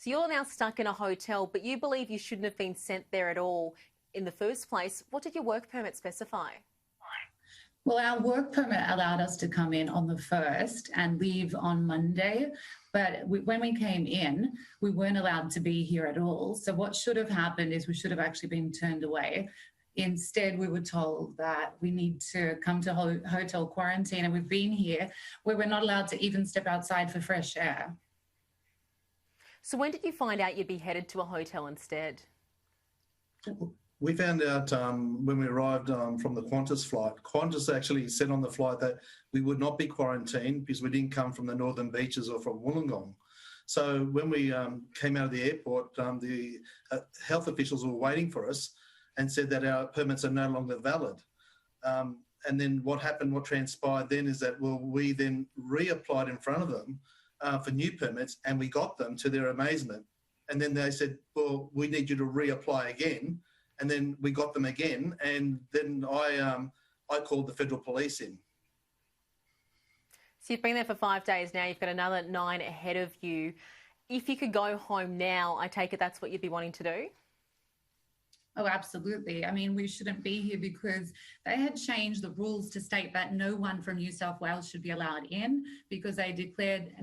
So you're now stuck in a hotel, but you believe you shouldn't have been sent there at all in the first place. What did your work permit specify? Well, our work permit allowed us to come in on the 1st and leave on Monday. But when we came in, we weren't allowed to be here at all. So what should have happened is we should have actually been turned away. Instead, we were told that we need to come to hotel quarantine, and we've been here where we're not allowed to even step outside for fresh air. So when did you find out you'd be headed to a hotel instead? We found out when we arrived from the Qantas flight. Qantas actually said on the flight that we would not be quarantined because we didn't come from the northern beaches or from Wollongong. So when we came out of the airport, the health officials were waiting for us and said that our permits are no longer valid. And then what transpired then is that, we then reapplied in front of them for new permits, and we got them, to their amazement. And then they said, well, we need you to reapply again. And then we got them again. And then I called the federal police in. So you've been there for 5 days now. You've got another 9 ahead of you. If you could go home now, I take it that's what you'd be wanting to do? Oh, absolutely. I mean, we shouldn't be here because they had changed the rules to state that no one from New South Wales should be allowed in, because they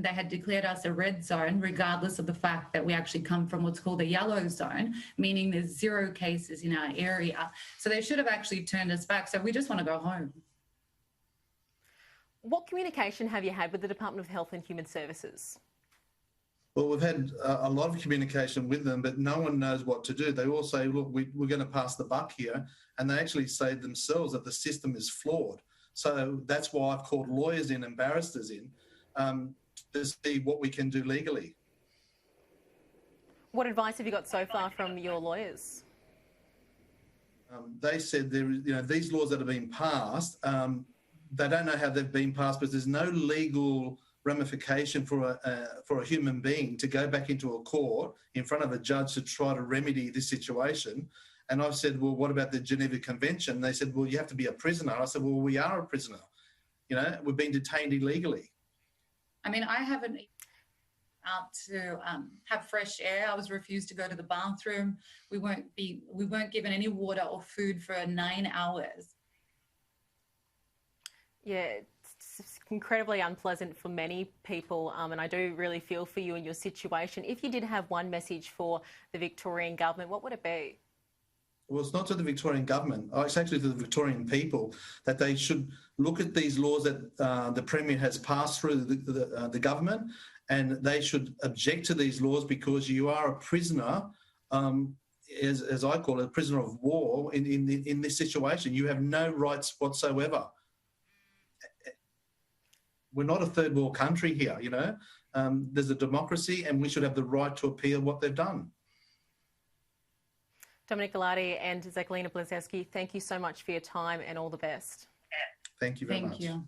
had declared us a red zone, regardless of the fact that we actually come from what's called a yellow zone, meaning there's 0 cases in our area. So they should have actually turned us back. So we just want to go home. What communication have you had with the Department of Health and Human Services? Well, we've had a lot of communication with them, but no one knows what to do. They all say, look, we're going to pass the buck here. And they actually say themselves that the system is flawed. So that's why I've called lawyers in and barristers in to see what we can do legally. What advice have you got so far from your lawyers? They said these laws that have been passed, they don't know how they've been passed, but there's no legal ramification for a human being to go back into a court in front of a judge to try to remedy this situation. And I've said, well, what about the Geneva Convention? They said, well, you have to be a prisoner. I said, well, we are a prisoner. We've been detained illegally. I mean, I haven't out to have fresh air. I was refused to go to the bathroom. We weren't given any water or food for 9 hours. Yeah, it's incredibly unpleasant for many people, and I do really feel for you in your situation. If you did have one message for the Victorian government, what would it be? Well, it's not to the Victorian government. It's actually to the Victorian people, that they should look at these laws that the Premier has passed through the government, and they should object to these laws, because you are a prisoner, as I call it, a prisoner of war in this situation. You have no rights whatsoever. We're not a third world country here, There's a democracy, and we should have the right to appeal what they've done. Dominic, Galati and Zaklina, Blazeski, thank you so much for your time and all the best. Thank you very much. Thank you.